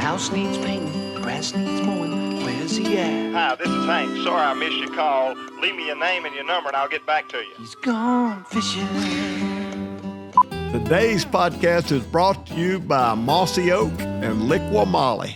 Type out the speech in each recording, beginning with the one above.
House needs painting, grass needs mowing, where's he at? Hi, this is Hank. Sorry I missed your call. Leave me your name and your number and I'll get back to you. He's gone fishing. Today's podcast is brought to you by Mossy Oak and Liqua Molly.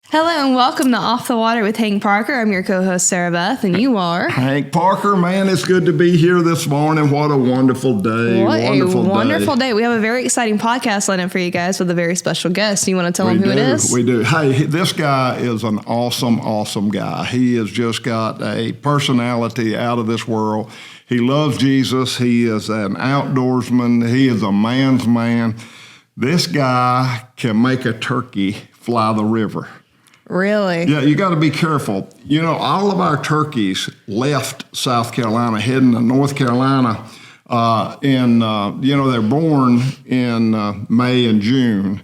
Hello and welcome to Off the Water with Hank Parker. I'm your co-host Sarah Beth, and you are Hank Parker. Man, it's good to be here this morning. What a wonderful day. What a wonderful day. We have a very exciting podcast lined up for you guys with a very special guest. You want to tell them who it is? We do. Hey, this guy is an awesome guy. He has just got a personality out of this world. He loves Jesus. He is an outdoorsman. He is a man's man. This guy can make a turkey fly the river. Really? Yeah, you got to be careful. You know, all of our turkeys left South Carolina, heading to North Carolina. They're born in May and June.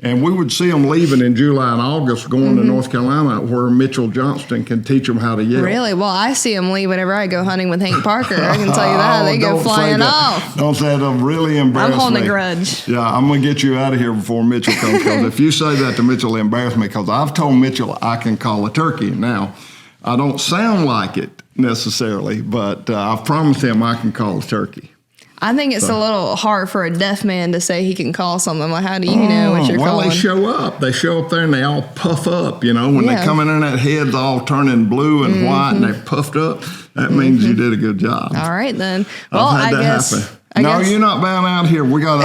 And we would see them leaving in July and August, going to North Carolina, where Mitchell Johnston can teach them how to yell. Really? Well, I see them leave whenever I go hunting with Hank Parker. I can tell you that. They go flying off. Don't say that. I'm really embarrassed. I'm holding a grudge. Yeah, I'm going to get you out of here before Mitchell comes. Because if you say that to Mitchell, it'll embarrass me. Because I've told Mitchell I can call a turkey. Now, I don't sound like it necessarily, but I've promised him I can call a turkey. I think it's a little hard for a deaf man to say he can call something. Like, how do you know what you're calling? Well, they show up. They show up there and they all puff up, you know. When they come in there, that head's all turning blue and white and they're puffed up. That means you did a good job. All right, then. Well, I guess. You're not bound out here. We got a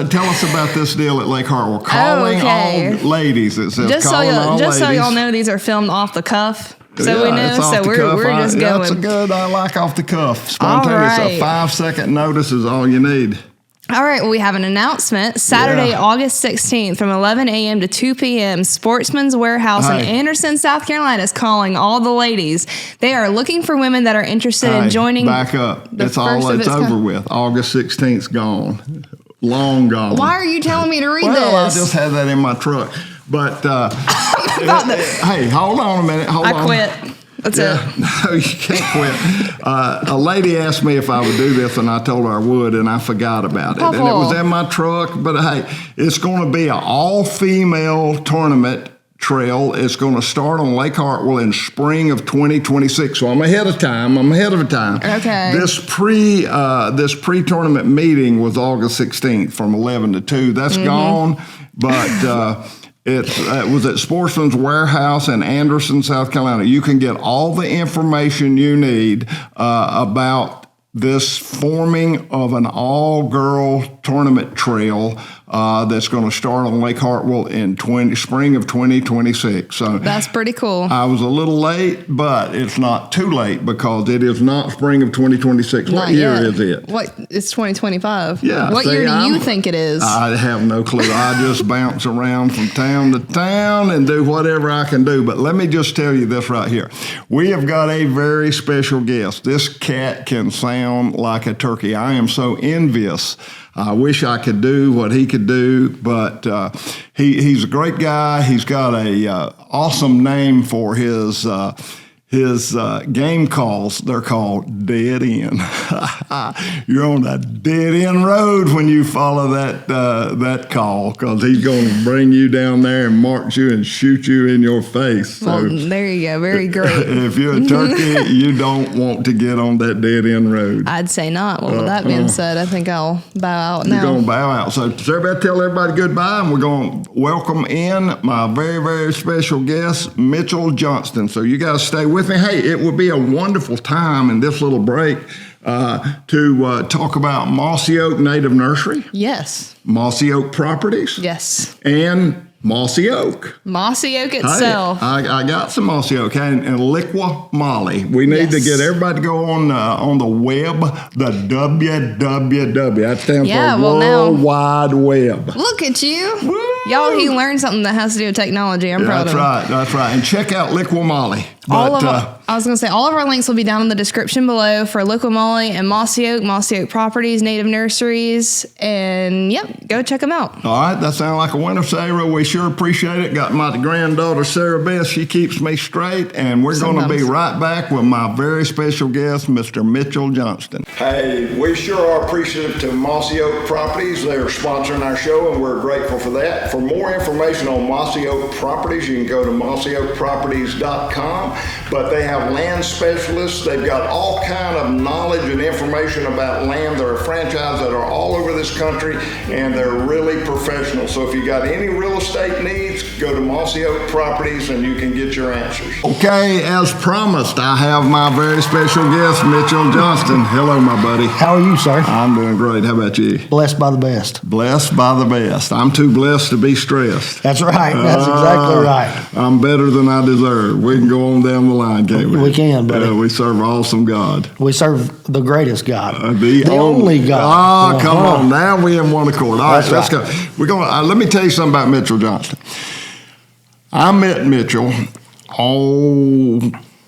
tell us about this deal at Lake Hartwell. Calling all ladies. It says just so y'all know, these are filmed off the cuff. So we know. So we're just going. That's good. I like off the cuff. Spontaneous. Right. A 5-second notice is all you need. All right. Well, we have an announcement. Saturday, August 16th from 11 a.m. to 2 p.m. Sportsman's Warehouse in Anderson, South Carolina is calling all the ladies. They are looking for women that are interested in joining. Back up. It's over with. August 16th's gone. Long gone. Why are you telling me to read this? Well, I just had that in my truck. But, hey, hold on a minute. I quit. That's it. No, you can't quit. A lady asked me if I would do this, and I told her I would, and I forgot about it. And it was in my truck. But, hey, it's going to be an all-female tournament trail. It's going to start on Lake Hartwell in spring of 2026. So I'm ahead of time. Okay. This pre-tournament meeting was August 16th from 11 to 2. That's gone. But it was at Sportsman's Warehouse in Anderson, South Carolina. You can get all the information you need about this forming of an all-girl tournament trail that's going to start on Lake Hartwell in spring of 2026. So that's pretty cool. I was a little late, but it's not too late because it is not spring of 2026. What year is it? It's 2025. Yeah. What year do you think it is? I have no clue. I just bounce around from town to town and do whatever I can do. But let me just tell you this right here. We have got a very special guest. This cat can sound like a turkey. I am so envious. I wish I could do what he could do, but he's a great guy. He's got a awesome name for his game calls. They're called dead end. You're on a dead end road when you follow that call, because he's going to bring you down there and mark you and shoot you in your face. So well, there you go. Very great. If you're a turkey, you don't want to get on that dead end road. I'd say not. Well, with that being said, I think I'll bow out now. You're going to bow out. So everybody tell everybody goodbye, and we're going to welcome in my very, very special guest, Mitchell Johnston. So you guys stay with me. Hey, it would be a wonderful time in this little break to talk about Mossy Oak Native Nursery. Yes. Mossy Oak Properties. Yes. And Mossy Oak. Mossy Oak itself. Hey, I got some Mossy Oak and Liqua Molly. We need to get everybody to go on the web, the www. That stands for World Wide Web. Look at you. Woo! Y'all, he learned something that has to do with technology. I'm proud of him. That's right. And check out Liqua Molly. All I was going to say, all of our links will be down in the description below for Local Molly and Mossy Oak Properties, Native Nurseries, and yep, go check them out. All right, that sounds like a winner, Sarah. We sure appreciate it. Got my granddaughter, Sarah Beth. She keeps me straight, and we're going to be right back with my very special guest, Mr. Mitchell Johnston. Hey, we sure are appreciative to Mossy Oak Properties. They are sponsoring our show, and we're grateful for that. For more information on Mossy Oak Properties, you can go to mossyoakproperties.com. But they have land specialists. They've got all kind of knowledge and information about land. They're a franchise that are all over this country, and they're really professional. So if you got any real estate needs, go to Mossy Oak Properties and you can get your answers. Okay, as promised, I have my very special guest, Mitchell Johnston. Hello, my buddy. How are you, sir? I'm doing great. How about you? Blessed by the best. Blessed by the best. I'm too blessed to be stressed. That's right. That's exactly right. I'm better than I deserve. We can go on down the line, can't we? We can, buddy. We serve an awesome God. We serve the greatest God. The only God. Oh, come on. Now we in one accord. All right, let's go. We're going. Let me tell you something about Mitchell Johnston. I met Mitchell,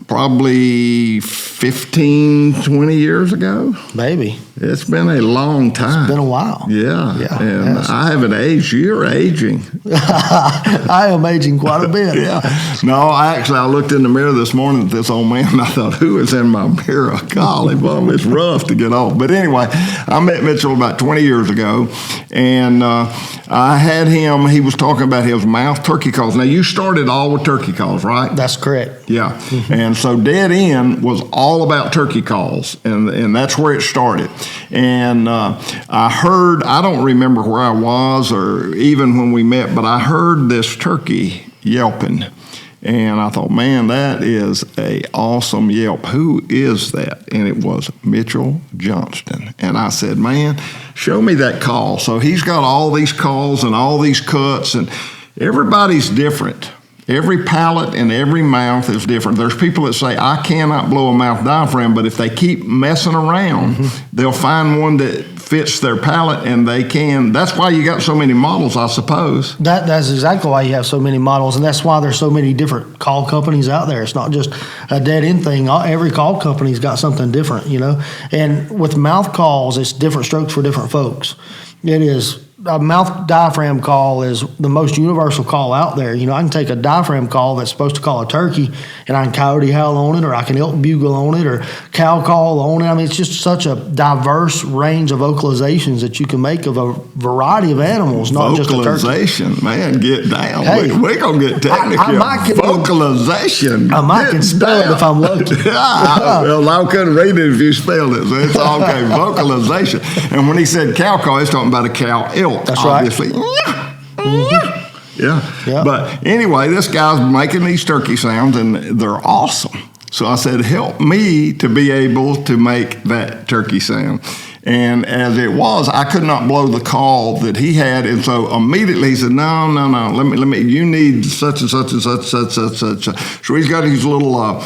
probably 15, 20 years ago. Maybe. It's been a long time. It's been a while. Yeah. And I haven't aged. You're aging. I am aging quite a bit. Yeah. No, I looked in the mirror this morning at this old man, and I thought, who is in my mirror? Golly, bum, it's rough to get off. But anyway, I met Mitchell about 20 years ago, and I had him, he was talking about his mouth turkey calls. Now, you started all with turkey calls, right? That's correct. Yeah. And so Dead End was all about turkey calls, and that's where it started. And I heard, I don't remember where I was or even when we met, but I heard this turkey yelping. And I thought, man, that is a awesome yelp. Who is that? And it was Mitchell Johnston. And I said, man, show me that call. So he's got all these calls and all these cuts, and everybody's different. Every palate and every mouth is different. There's people that say, I cannot blow a mouth diaphragm, but if they keep messing around, they'll find one that fits their palate, and they can. That's why you got so many models, I suppose. That's exactly why you have so many models, and that's why there's so many different call companies out there. It's not just a Dead End thing. Every call company's got something different, you know. And with mouth calls, it's different strokes for different folks. It is. A mouth diaphragm call is the most universal call out there. You know, I can take a diaphragm call that's supposed to call a turkey, and I can coyote howl on it, or I can elk bugle on it, or cow call on it. I mean, it's just such a diverse range of vocalizations that you can make of a variety of animals, not just a turkey. Vocalization, man, get down. Hey, we're going to get technical. Vocalization. I might can spell it if I'm lucky. Well, I couldn't read it if you spelled it, so it's okay. Vocalization. And when he said cow call, he's talking about a cow elk. That's obviously. right. Yeah. Yep. But anyway, this guy's making these turkey sounds, and they're awesome. So I said, help me to be able to make that turkey sound. And as it was, I could not blow the call that he had, and so immediately he said, no, let me. You need such and such and such. So he's got his little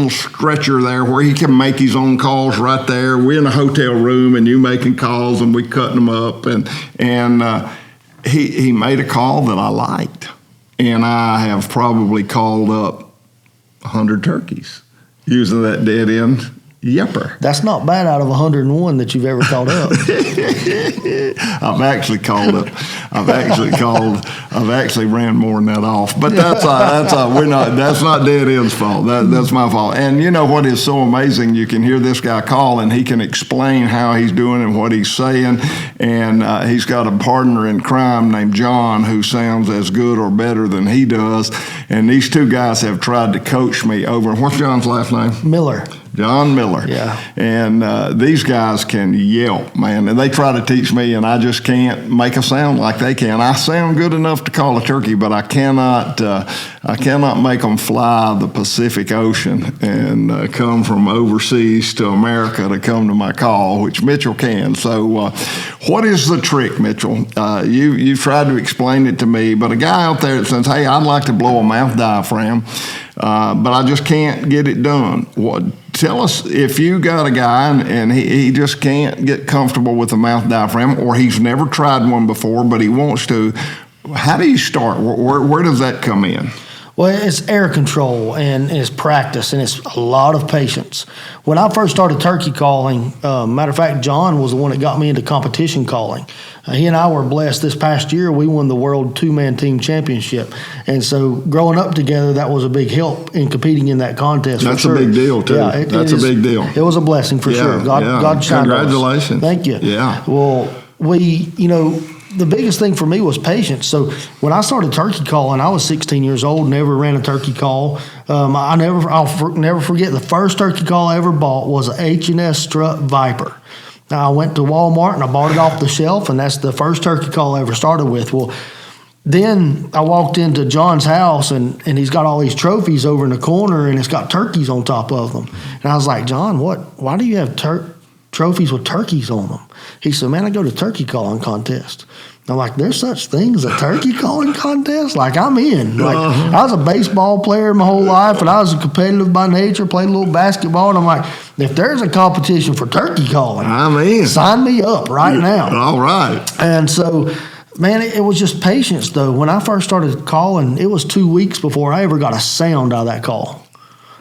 stretcher there where he can make his own calls right there. We're in a hotel room, and you making calls, and we cutting them up, and he made a call that I liked, and I have probably called up 100 turkeys using that Dead End yepper. That's not bad out of 101 that you've ever called up. I've actually ran more than that off, but that's not Dead End's fault. That's my fault. And you know what is so amazing? You can hear this guy call, and he can explain how he's doing and what he's saying. And he's got a partner in crime named John who sounds as good or better than he does. And these two guys have tried to coach me over. What's John's last name? Miller. John Miller. Yeah. And these guys can yelp, man. And they try to teach me, and I just can't make a sound like they can. I sound good enough to call a turkey, but I cannot make them fly the Pacific Ocean and come from overseas to America to come to my call, which Mitchell can. So what is the trick, Mitchell? You've tried to explain it to me, but a guy out there that says, hey, I'd like to blow a mouth diaphragm, but I just can't get it done. Tell us, if you got a guy and he just can't get comfortable with the mouth diaphragm, or he's never tried one before but he wants to, how do you start? Where does that come in? Well, it's air control and it's practice and it's a lot of patience. When I first started turkey calling, matter of fact, John was the one that got me into competition calling. He and I were blessed this past year. We won the World Two-Man Team Championship. And so growing up together, that was a big help in competing in that contest. That's for sure. a big deal, too. Yeah, That's a big deal. It was a blessing for sure. God shined on us. Congratulations. Thank you. Yeah. Well, the biggest thing for me was patience. So when I started turkey calling, I was 16 years old, never ran a turkey call. I'll never forget the first turkey call I ever bought was an H&S Strut Viper. Now, I went to Walmart and I bought it off the shelf, and that's the first turkey call I ever started with. Well, then I walked into John's house, and he's got all these trophies over in the corner, and it's got turkeys on top of them. And I was like, John, why do you have trophies with turkeys on them? He said, man, I go to turkey calling contest. I'm like, there's such things as a turkey calling contest? Like, I'm in. Like, I was a baseball player my whole life, and I was competitive by nature, played a little basketball, and I'm like, if there's a competition for turkey calling, I'm in. Sign me up right now. All right. And so, man, it was just patience, though. When I first started calling, it was 2 weeks before I ever got a sound out of that call.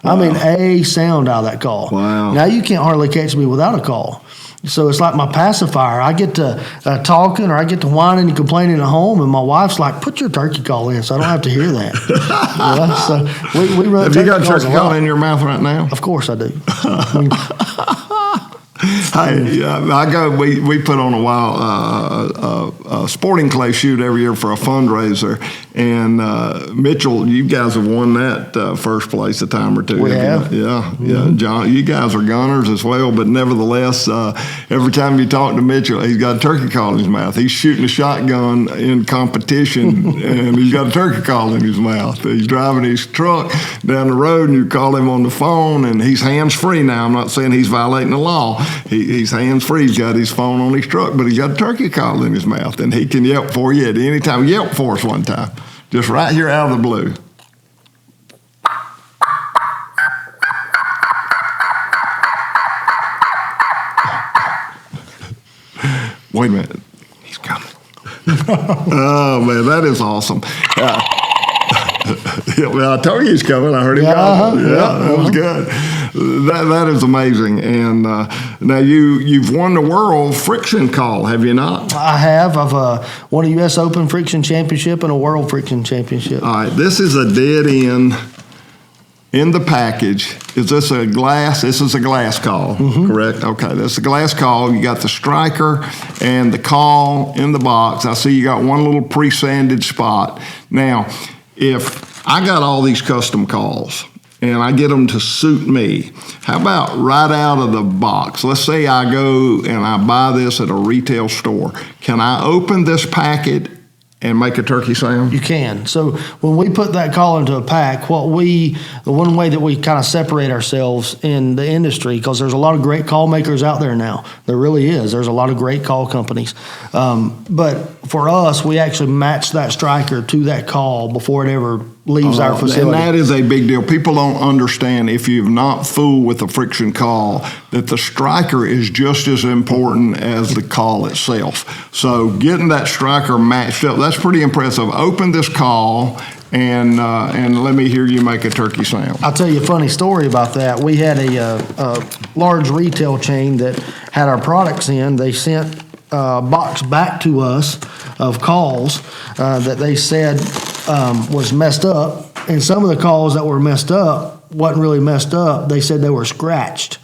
Wow. I mean, a sound out of that call. Wow. Now, you can't hardly catch me without a call. So it's like my pacifier. I get to talking or I get to whining and complaining at home, and my wife's like, put your turkey call in so I don't have to hear that. So we run. Have you got turkey call in your mouth right now? Of course I do. Hey, we put on a sporting clay shoot every year for a fundraiser, and Mitchell, you guys have won that first place a time or two. We have. Yeah. John, you guys are gunners as well, but nevertheless, every time you talk to Mitchell, he's got a turkey call in his mouth. He's shooting a shotgun in competition, and he's got a turkey call in his mouth. He's driving his truck down the road, and you call him on the phone, and he's hands-free now. I'm not saying he's violating the law. He's hands-free. He's got his phone on his truck, but he's got a turkey call in his mouth, and he can yelp for you at any time. Yelp for us one time, just right here out of the blue. Wait a minute. He's coming. Oh, man, that is awesome. Well, I told you he's coming. I heard him coming. That was good. That is amazing. And now you've won the World Friction Call, have you not? I have. I've won a U.S. Open Friction Championship and a World Friction Championship. All right. This is a dead end in the package. Is this a glass? This is a glass call, correct? Okay. This is a glass call. You got the striker and the call in the box. I see you got one little pre-sanded spot. Now, if I got all these custom calls and I get them to suit me, how about right out of the box? Let's say I go and I buy this at a retail store. Can I open this packet and make a turkey sound? You can. So when we put that call into a pack, the one way that we kind of separate ourselves in the industry, because there's a lot of great call makers out there now. There really is. There's a lot of great call companies. But for us, we actually match that striker to that call before it ever leaves our facility. And that is a big deal. People don't understand, if you've not fooled with the friction call, that the striker is just as important as the call itself. So getting that striker matched up, that's pretty impressive. Open this call and let me hear you make a turkey sound. I'll tell you a funny story about that. We had a large retail chain that had our products in. They sent a box back to us of calls that they said was messed up, and some of the calls that were messed up wasn't really messed up. They said they were scratched.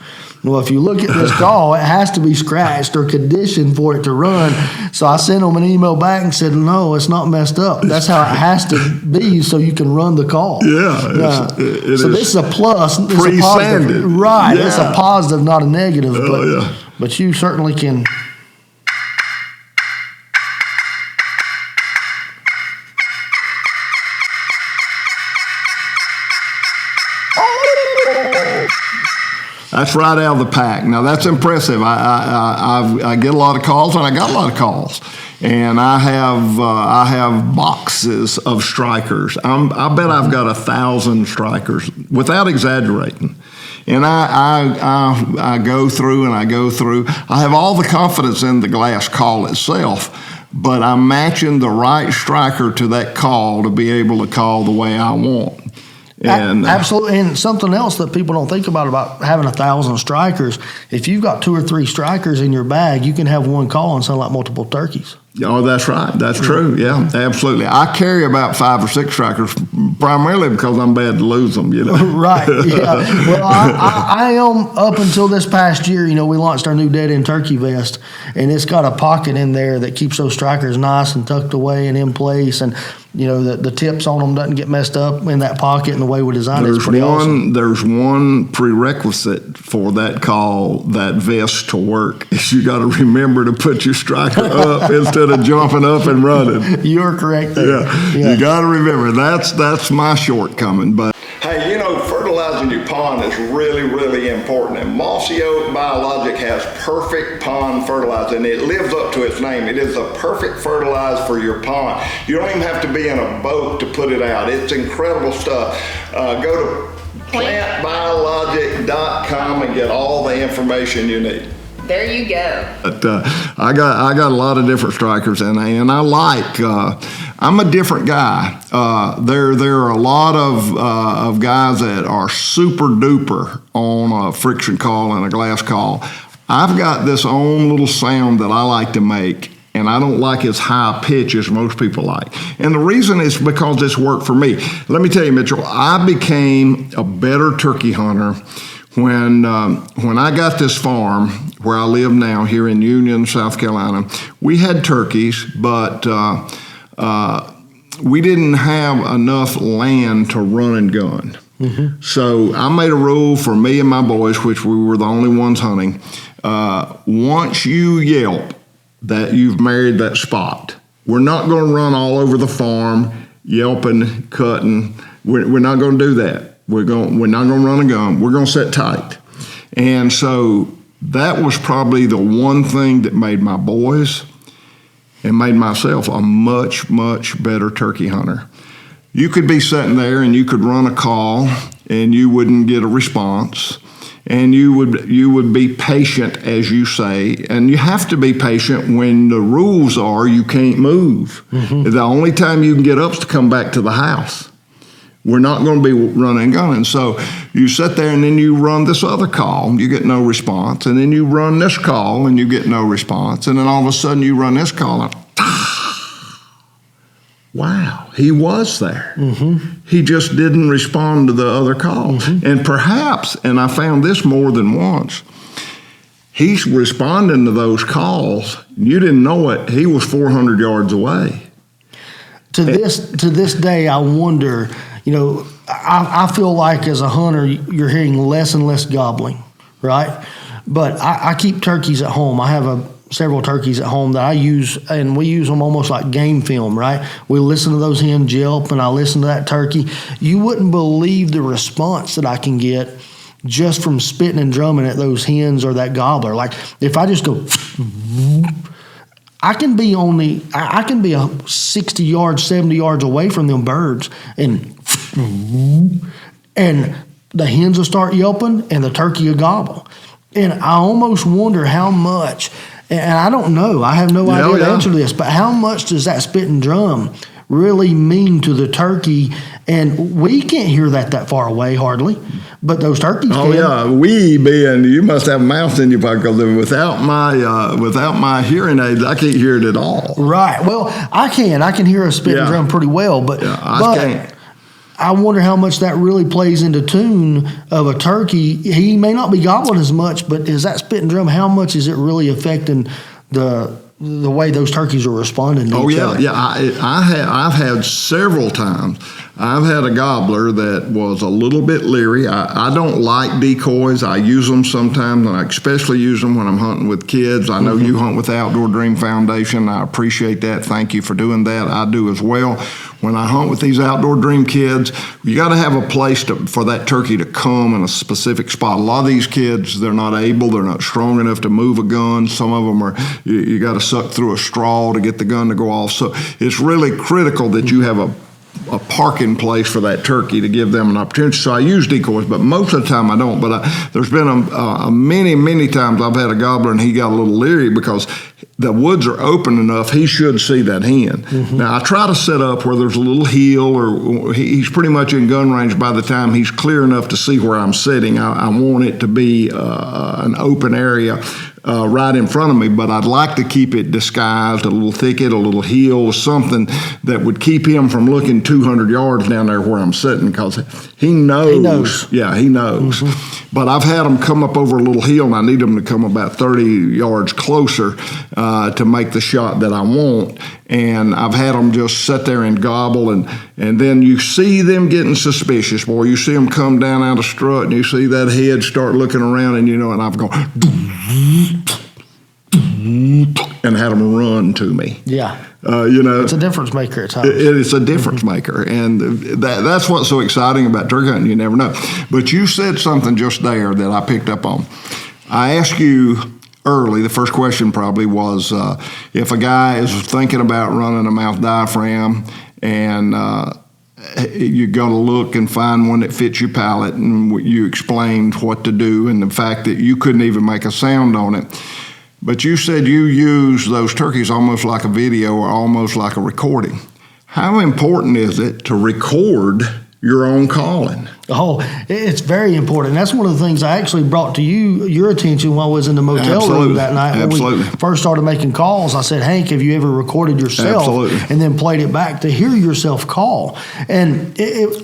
Well, if you look at this call, it has to be scratched or conditioned for it to run. So I sent them an email back and said, no, it's not messed up. That's how it has to be so you can run the call. Yeah. So this is a plus. It's a positive. Right. Yeah. It's a positive, not a negative. But you certainly can. That's right out of the pack. Now, that's impressive. I get a lot of calls, and I got a lot of calls. And I have boxes of strikers. I bet I've got 1,000 strikers, without exaggerating. And I go through and I go through. I have all the confidence in the glass call itself. but I'm matching the right striker to that call to be able to call the way I want. And absolutely. And something else that people don't think about having 1,000 strikers, if you've got 2 or 3 strikers in your bag, you can have one call and sound like multiple turkeys. Oh, that's right. That's true. Yeah, absolutely. I carry about 5 or 6 strikers, primarily because I'm bad to lose them, Right. Yeah. Well, I am, up until this past year, we launched our new dead-end turkey vest, and it's got a pocket in there that keeps those strikers nice and tucked away and in place, and the tips on them doesn't get messed up in that pocket, and the way we designed it's pretty awesome. There's one prerequisite for that call, that vest to work, is you got to remember to put your striker up instead of jumping up and running. You're correct there. Yeah. You got to remember, that's my shortcoming. But hey, fertilizing your pond is really, really important. And Mossy Oak Biologic has perfect pond fertilizer, and it lives up to its name. It is a perfect fertilizer for your pond. You don't even have to be in a boat to put it out. It's incredible stuff. Go to plantbiologic.com and get all the information you need. There you go. But I got a lot of different strikers, and I like. I'm a different guy. There are a lot of guys that are super duper on a friction call and a glass call. I've got this own little sound that I like to make, and I don't like as high pitch as most people like. And the reason is because this worked for me. Let me tell you, Mitchell, I became a better turkey hunter when I got this farm where I live now here in Union, South Carolina. We had turkeys, but we didn't have enough land to run and gun. Mm-hmm. So I made a rule for me and my boys, which we were the only ones hunting. Once you yelp that you've married that spot, we're not going to run all over the farm yelping, cutting. We're not going to do that. We're not going to run a gun. We're going to sit tight. And so that was probably the one thing that made my boys and made myself a much, much better turkey hunter. You could be sitting there and you could run a call and you wouldn't get a response. And you would be patient, as you say, and you have to be patient when the rules are you can't move. Mm-hmm. The only time you can get up is to come back to the house. We're not going to be running and gunning. So you sit there and then you run this other call, and you get no response. And then you run this call and you get no response. And then all of a sudden you run this call and wow, he was there. Mm-hmm. He just didn't respond to the other call. Mm-hmm. And perhaps, and I found this more than once, he's responding to those calls. You didn't know it. He was 400 yards away. To this day, I wonder, I feel like as a hunter, you're hearing less and less gobbling, right? But I keep turkeys at home. I have several turkeys at home that I use, and we use them almost like game film, right? We listen to those hens yelp, and I listen to that turkey. You wouldn't believe the response that I can get just from spitting and drumming at those hens or that gobbler. Like, if I just go, I can be a 60 yards, 70 yards away from them birds, and the hens will start yelping and the turkey will gobble. And I almost wonder how much, and I don't know, I have no idea the answer to this, but how much does that spit and drum really mean to the turkey? And we can't hear that far away hardly, but those turkeys can. Oh yeah, we being, you must have a mouse in your pocket, because without my hearing aids, I can't hear it at all. Right. Well, I can hear a spit and drum pretty well, but I can't. I wonder how much that really plays into tune of a turkey. He may not be gobbling as much, but is that spit and drum, how much is it really affecting the way those turkeys are responding to each other? I've had several times. I've had a gobbler that was a little bit leery. I don't like decoys. I use them sometimes, and I especially use them when I'm hunting with kids. I know you hunt with the Outdoor Dream Foundation. I appreciate that. Thank you for doing that. I do as well. When I hunt with these Outdoor Dream kids, you got to have a place for that turkey to come in a specific spot. A lot of these kids, they're not strong enough to move a gun. Some of them are, you got to suck through a straw to get the gun to go off. So it's really critical that you have a parking place for that turkey to give them an opportunity. So I use decoys, but most of the time I don't. But there's been many, many times I've had a gobbler and he got a little leery because the woods are open enough, he should see that hen. Mm-hmm. Now, I try to set up where there's a little hill, or he's pretty much in gun range by the time he's clear enough to see where I'm sitting. I want it to be an open area right in front of me, but I'd like to keep it disguised, a little thicket, a little hill, something that would keep him from looking 200 yards down there where I'm sitting, because he knows. He knows. Yeah, he knows. Mm-hmm. But I've had them come up over a little hill, and I need them to come about 30 yards closer to make the shot that I want. And I've had them just sit there and gobble, and then you see them getting suspicious. Boy, you see them come down out of strut, and you see that head start looking around, and and I've gone and had them run to me. Yeah. It's a difference maker at times. It's a difference maker, and that's what's so exciting about turkey hunting. You never know. But you said something just there that I picked up on. I asked you early, the first question probably was, if a guy is thinking about running a mouth diaphragm, and you're going to look and find one that fits your palate, and you explained what to do, and the fact that you couldn't even make a sound on it. But you said you use those turkeys almost like a video or almost like a recording. How important is it to record your own calling? Oh, it's very important. That's one of the things I actually brought to your attention while I was in the motel room that night. When we first started making calls, I said, Hank, have you ever recorded yourself? Absolutely. And then played it back to hear yourself call. And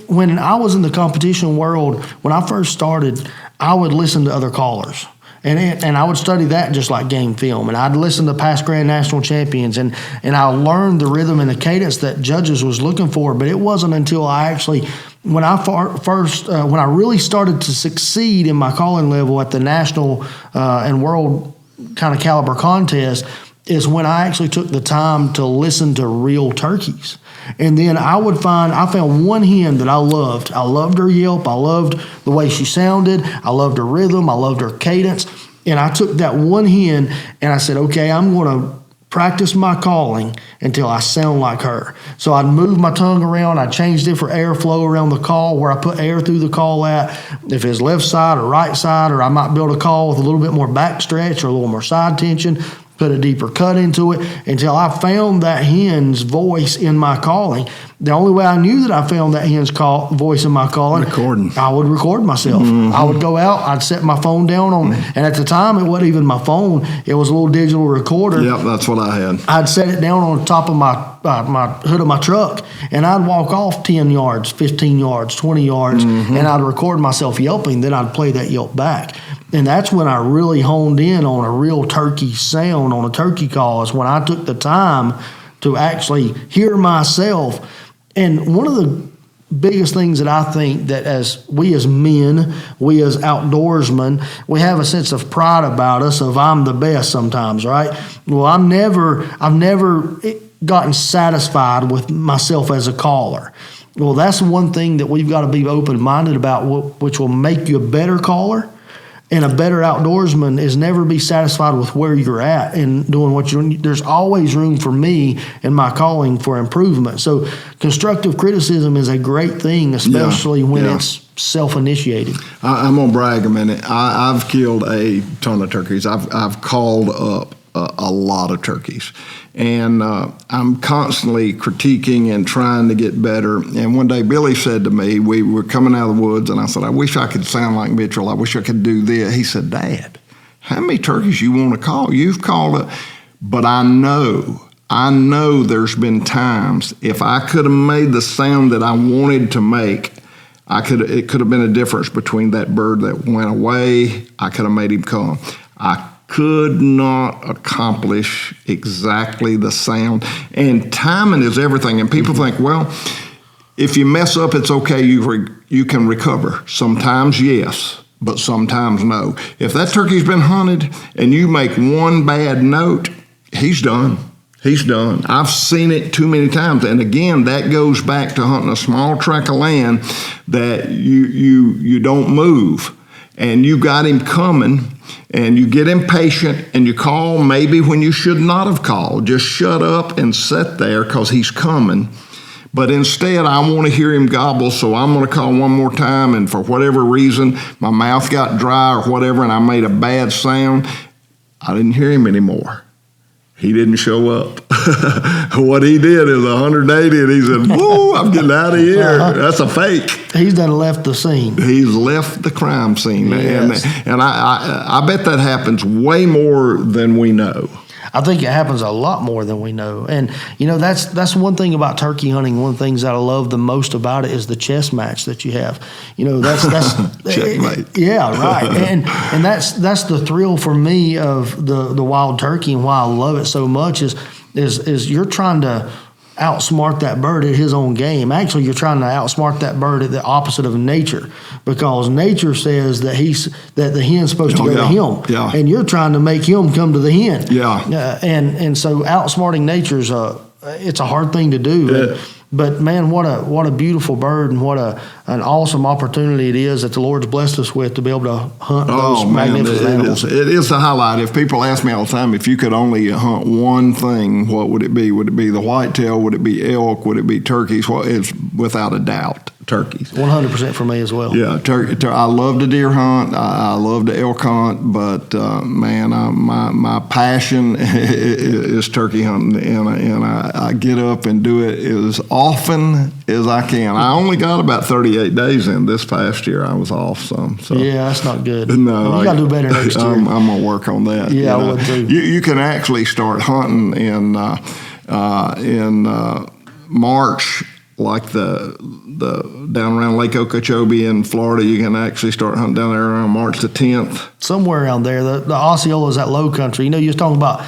when I was in the competition world, when I first started, I would listen to other callers. And I would study that just like game film. And I'd listen to past Grand National champions, and I learned the rhythm and the cadence that judges was looking for. But it wasn't until I actually, when I really started to succeed in my calling level at the national and world kind of caliber contest, is when I actually took the time to listen to real turkeys. And then I found one hen that I loved. I loved her yelp. I loved the way she sounded. I loved her rhythm. I loved her cadence. And I took that one hen and I said, okay, I'm going to practice my calling until I sound like her. So I'd move my tongue around. I'd change different airflow around the call, where I put air through the call at, if it's left side or right side, or I might build a call with a little bit more back stretch or a little more side tension, put a deeper cut into it, until I found that hen's voice in my calling. The only way I knew that I found that hen's voice in my calling, recording. I would record myself. Mm-hmm. I would go out, I'd set my phone down on, and at the time it wasn't even my phone, it was a little digital recorder. Yep, that's what I had. I'd set it down on the top of my hood of my truck, and I'd walk off 10 yards, 15 yards, 20 yards, and I'd record myself yelping, then I'd play that yelp back. And that's when I really honed in on a real turkey sound, on a turkey call, is when I took the time to actually hear myself. And one of the biggest things that I think that as men, we as outdoorsmen, we have a sense of pride about us of I'm the best sometimes, right? Well, I've never gotten satisfied with myself as a caller. Well, that's one thing that we've got to be open-minded about, which will make you a better caller. And a better outdoorsman is never be satisfied with where you're at and doing what you're doing. There's always room for me and my calling for improvement. So constructive criticism is a great thing, especially when it's self-initiated. I'm going to brag a minute. I've killed a ton of turkeys. I've called up a lot of turkeys. And I'm constantly critiquing and trying to get better. And one day Billy said to me, we were coming out of the woods, and I said, I wish I could sound like Mitchell. I wish I could do this. He said, Dad, how many turkeys you want to call? You've called it. But I know there's been times if I could have made the sound that I wanted to make, it could have been a difference between that bird that went away. I could have made him come. I could not accomplish exactly the sound. And timing is everything. And people think, well, if you mess up, it's okay. You can recover. Sometimes yes, but sometimes no. If that turkey's been hunted and you make one bad note, he's done. He's done. I've seen it too many times. And again, that goes back to hunting a small tract of land that you don't move. And you got him coming, and you get impatient, and you call maybe when you should not have called. Just shut up and sit there because he's coming. But instead, I want to hear him gobble, so I'm going to call one more time, and for whatever reason, my mouth got dry or whatever, and I made a bad sound. I didn't hear him anymore. He didn't show up. What he did is 180, and he said, "Woo, I'm getting out of here." That's a fake. He's done left the scene. He's left the crime scene. Yes. And I bet that happens way more than we know. I think it happens a lot more than we know. And, you know, that's one thing about turkey hunting. One of the things that I love the most about it is the chess match that you have. You know, that's Checkmate. Yeah, right. And that's the thrill for me of the wild turkey, and why I love it so much is you're trying to outsmart that bird at his own game. Actually, you're trying to outsmart that bird at the opposite of nature, because nature says that the hen's supposed to go to him, and you're trying to make him come to the hen. And so outsmarting nature's it's a hard thing to do. But man, what a beautiful bird, and what an awesome opportunity it is that the Lord's blessed us with to be able to hunt those magnificent animals. It is the highlight. If people ask me all the time, if you could only hunt one thing, what would it be? Would it be the whitetail? Would it be elk? Would it be turkeys? Well, it's without a doubt turkeys. 100% for me as well. Yeah, turkey. I love to deer hunt. I love to elk hunt, but man, my passion is turkey hunting, and I get up and do it as often as I can. I only got about 38 days in this past year. I was off some. So. Yeah, that's not good. No, you got to do better next year. I'm gonna work on that. Yeah, I would too. You can actually start hunting in March. Like the down around Lake Okeechobee in Florida, you can actually start hunting down there around March the 10th. Somewhere around there. The Osceola's that low country. You know, you was talking about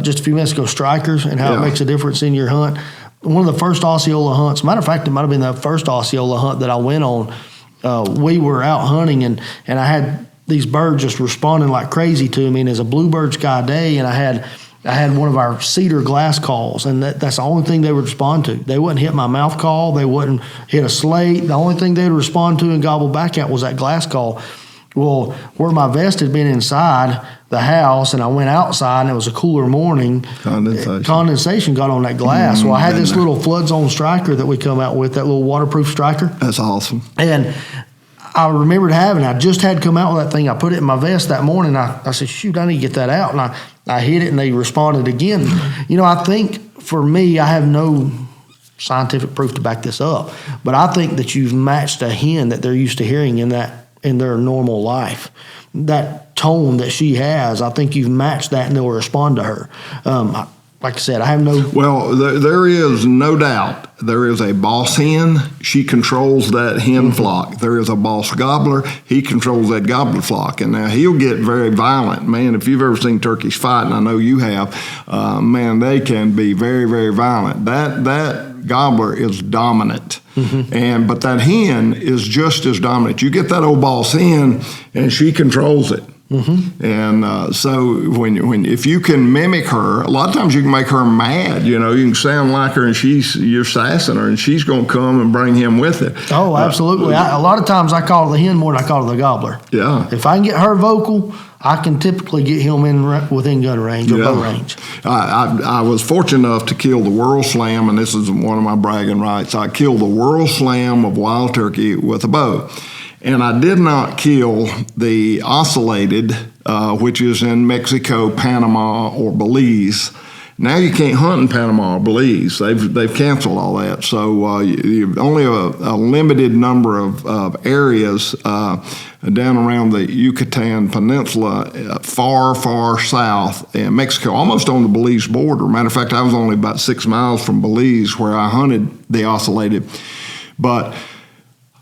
just a few minutes ago strikers and how it makes a difference in your hunt. One of the first Osceola hunts, matter of fact, it might have been the first Osceola hunt that I went on. We were out hunting, and I had these birds just responding like crazy to me. And it's a bluebird sky day, and I had one of our cedar glass calls, and that's the only thing they would respond to. They wouldn't hit my mouth call. They wouldn't hit a slate. The only thing they would respond to and gobble back at was that glass call. Well, where my vest had been inside the house, and I went outside, and it was a cooler morning. Condensation got on that glass. Well, I had this little flood zone striker that we come out with, that little waterproof striker. That's awesome. And I remembered having it. I just had come out with that thing. I put it in my vest that morning. I said, shoot, I need to get that out. And I hit it, and they responded again. You know, I think for me, I have no scientific proof to back this up, but I think that you've matched a hen that they're used to hearing in their normal life. That tone that she has, I think you've matched that, and they'll respond to her. Like I said, I have no... Well, there is no doubt. There is a boss hen. She controls that hen flock. There is a boss gobbler. He controls that gobbler flock. And now he'll get very violent. Man, if you've ever seen turkeys fight, and I know you have, man, they can be very, very violent. That gobbler is dominant. But that hen is just as dominant. You get that old boss hen, and she controls it. And so if you can mimic her, a lot of times you can make her mad. You know, you can sound like her, and you're sassing her, and she's going to come and bring him with it. Oh, absolutely. A lot of times I call it the hen more than I call it the gobbler. Yeah. If I can get her vocal, I can typically get him within gun range or bow range. I was fortunate enough to kill the world slam, and this is one of my bragging rights. I killed the world slam of wild turkey with a bow. And I did not kill the ocellated, which is in Mexico, Panama, or Belize. Now you can't hunt in Panama or Belize. They've canceled all that. So you've only a limited number of areas down around the Yucatan Peninsula, far, far south in Mexico, almost on the Belize border. Matter of fact, I was only about 6 miles from Belize where I hunted the ocellated. But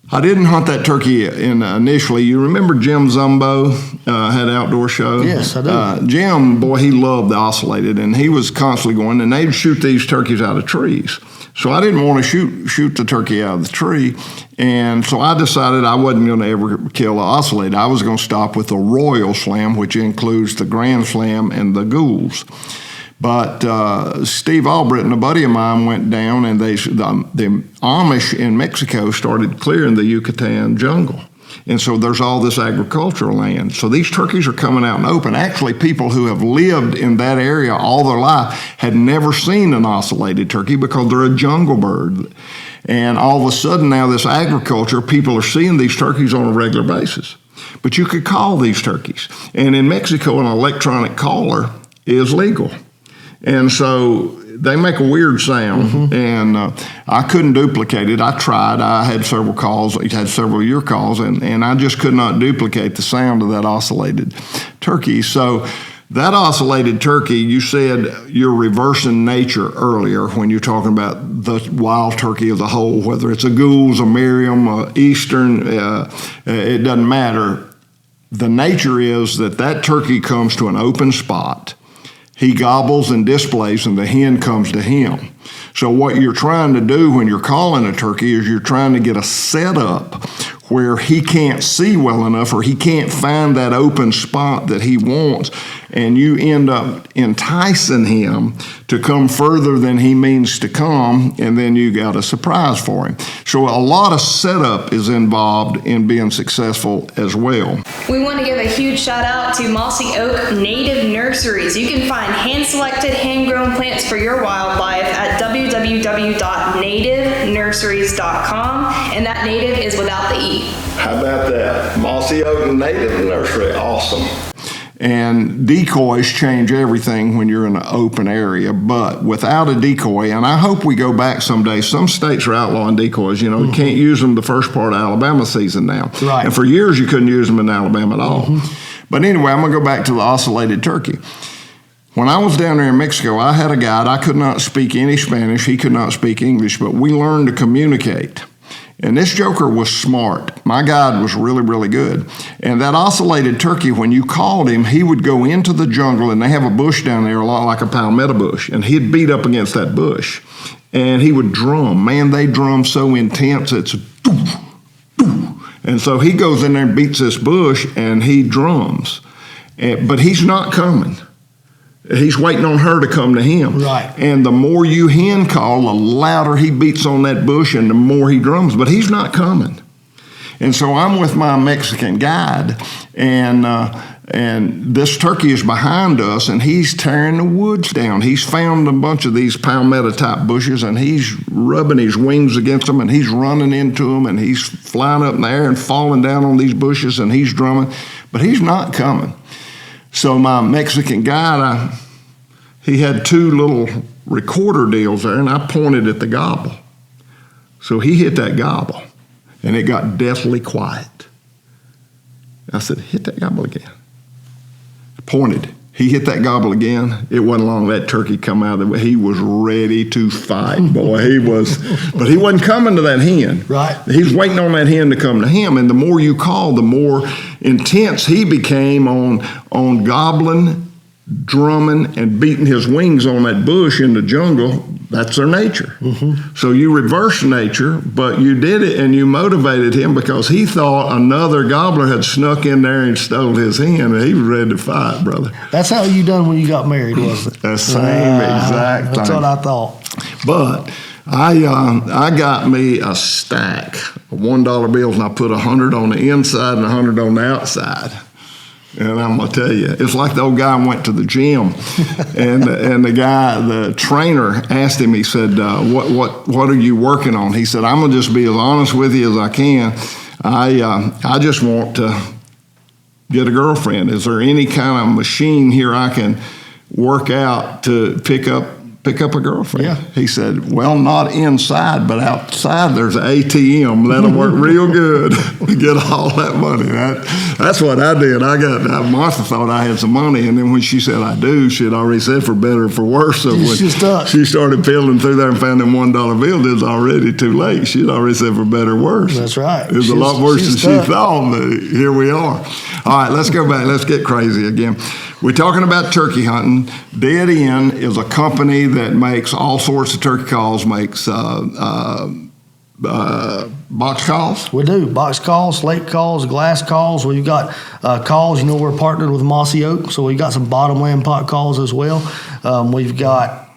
I didn't hunt that turkey initially. You remember Jim Zumbo had an outdoor show? Yes, I do. Jim, boy, he loved the ocellated, and he was constantly going, and they'd shoot these turkeys out of trees. So I didn't want to shoot the turkey out of the tree, and so I decided I wasn't going to ever kill an ocellated. I was going to stop with the royal slam, which includes the grand slam and the ghouls. But Steve Albritton, a buddy of mine, went down, and the Amish in Mexico started clearing the Yucatan jungle. And so there's all this agricultural land. So these turkeys are coming out in the open. Actually, people who have lived in that area all their life had never seen an ocellated turkey because they're a jungle bird. And all of a sudden now this agriculture, people are seeing these turkeys on a regular basis. But you could call these turkeys. And in Mexico, an electronic caller is legal. And so they make a weird sound, and I couldn't duplicate it. I tried. I had several calls. I had several of your calls, and I just could not duplicate the sound of that oscillated turkey. So that oscillated turkey, you said you're reversing nature earlier when you're talking about the wild turkey as a whole, whether it's a Gould's, a Merriam, a Eastern, it doesn't matter. The nature is that turkey comes to an open spot. He gobbles and displays, and the hen comes to him. So what you're trying to do when you're calling a turkey is you're trying to get a setup where he can't see well enough or he can't find that open spot that he wants, and you end up enticing him to come further than he means to come, and then you got a surprise for him. So a lot of setup is involved in being successful as well. We want to give a huge shout out to Mossy Oak Native Nurseries. You can find hand-selected, hand-grown plants for your wildlife at www.nativenurseries.com, and that native is without the E. How about that? Mossy Oak Native Nursery, awesome. And decoys change everything when you're in an open area, but without a decoy, and I hope we go back someday. Some states are outlawing decoys. You know, you can't use them the first part of Alabama season now. Right. And for years you couldn't use them in Alabama at all. But anyway, I'm going to go back to the oscillated turkey. When I was down there in Mexico, I had a guide. I could not speak any Spanish. He could not speak English, but we learned to communicate. And this joker was smart. My guide was really, really good. And that oscillated turkey, when you called him, he would go into the jungle, and they have a bush down there a lot like a palmetto bush, and he'd beat up against that bush. And he would drum. Man, they drum so intense, it's doo, doo. And so he goes in there and beats this bush, and he drums. But he's not coming. He's waiting on her to come to him. Right. And the more you hen call, the louder he beats on that bush and the more he drums. But he's not coming. And so I'm with my Mexican guide, and this turkey is behind us, and he's tearing the woods down. He's found a bunch of these palmetto-type bushes, and he's rubbing his wings against them, and he's running into them, and he's flying up in the air and falling down on these bushes, and he's drumming. But he's not coming. So my Mexican guide, he had two little recorder deals there, and I pointed at the gobble. So he hit that gobble, and it got deathly quiet. I said, hit that gobble again. I pointed. He hit that gobble again. It wasn't long that turkey come out of it. He was ready to fight, boy. He was, but he wasn't coming to that hen. Right. He was waiting on that hen to come to him. And the more you called, the more intense he became on gobbling, drumming, and beating his wings on that bush in the jungle. That's their nature. So you reverse nature, but you did it and you motivated him because he thought another gobbler had snuck in there and stole his hen, and he was ready to fight, brother. That's how you done when you got married, wasn't it? The same exact That's thing. what I thought. But I got me a stack of $1 bills, and I put 100 on the inside and 100 on the outside. And I'm gonna tell you, it's like the old guy went to the gym, and the trainer asked him. He said, "What are you working on?" He said, "I'm gonna just be as honest with you as I can. I just want to get a girlfriend. Is there any kind of machine here I can work out to pick up a girlfriend?" Yeah. He said, "Well, not inside, but outside there's an ATM. That'll work real good to get all that money." That's what I did. Martha thought I had some money, and then when she said I do, she had already said for better or for worse. So when she started peeling through there and found them $1 bills, it was already too late. She'd already said for better or worse. That's right. It was a lot worse than she thought, but here we are. All right, let's go back. Let's get crazy again. We're talking about turkey hunting. Dead End is a company that makes all sorts of turkey calls, makes box calls. We do box calls, slate calls, glass calls. We've got calls. We're partnered with Mossy Oak, so we've got some bottomland pot calls as well. We've got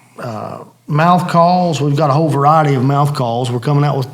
mouth calls. We've got a whole variety of mouth calls. We're coming out with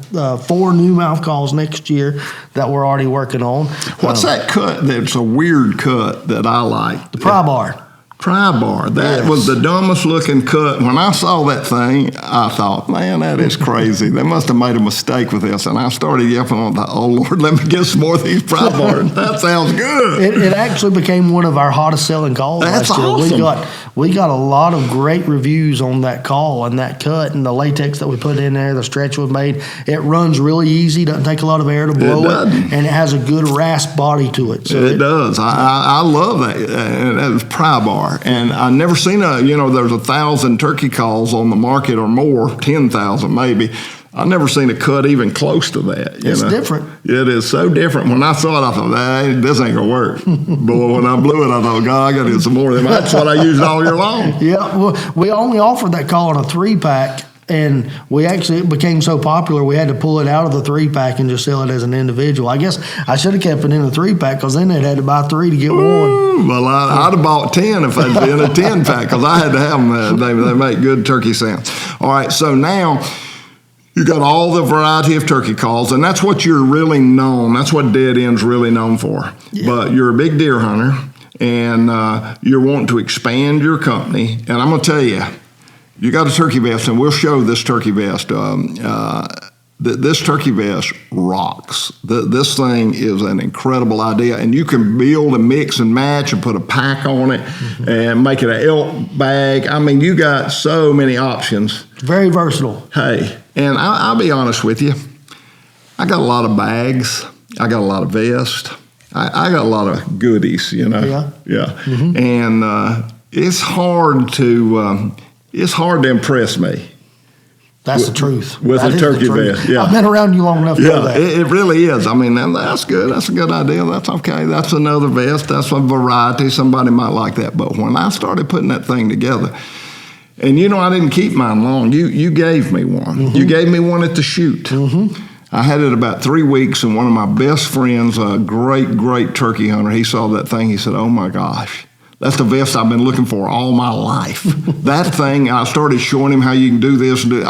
4 new mouth calls next year that we're already working on. What's that cut? That's a weird cut that I like. The pry bar. Tri-bar. That was the dumbest looking cut. When I saw that thing, I thought, man, that is crazy. They must have made a mistake with this. And I started yelping on the, oh, Lord, let me get some more of these tri-bars. That sounds good. It actually became one of our hottest selling calls That's last year. awesome. we got a lot of great reviews on that call and that cut and the latex that we put in there, the stretch was made. It runs really easy, doesn't take a lot of air to blow it, and it has a good rasp body to it. So it does. I love that. And that was pry bar. And I never seen there's 1,000 turkey calls on the market or more, 10,000 maybe. I've never seen a cut even close to that. It's different. It is so different. When I saw it, I thought, this ain't going to work. But when I blew it, I thought, God, I got to get some more of them. That's what I used all year long. Yeah, well, we only offered that call in a 3-pack, and it became so popular, we had to pull it out of the 3-pack and just sell it as an individual. I guess I should have kept it in a 3-pack because then they'd had to buy 3 to get one. Well, I'd have bought 10 if I'd been in a 10-pack because I had to have them. They make good turkey sounds. All right, so now you got all the variety of turkey calls, and that's what you're really known. That's what Dead End's really known for. Yeah. But you're a big deer hunter, and you're wanting to expand your company. And I'm going to tell you, you got a turkey vest, and we'll show this turkey vest. This turkey vest rocks. This thing is an incredible idea, and you can build and mix and match and put a pack on it and make it an elk bag. I mean, you got so many options. Very versatile. Hey, and I'll be honest with you. I got a lot of bags. I got a lot of vests. I got a lot of goodies, Yeah. Mm-hmm. And it's hard to impress me. That's the truth. With a turkey vest, yeah. I've been around you long enough to know that. It really is. I mean, that's good. That's a good idea. That's okay. That's another vest. That's a variety. Somebody might like that. But when I started putting that thing together, and I didn't keep mine long. You gave me one. Mm-hmm. You gave me one at the shoot. Mm-hmm. I had it about 3 weeks, and one of my best friends, a great, great turkey hunter, he saw that thing. He said, "Oh, my gosh. That's the vest I've been looking for all my life." That thing, I started showing him how you can do this and do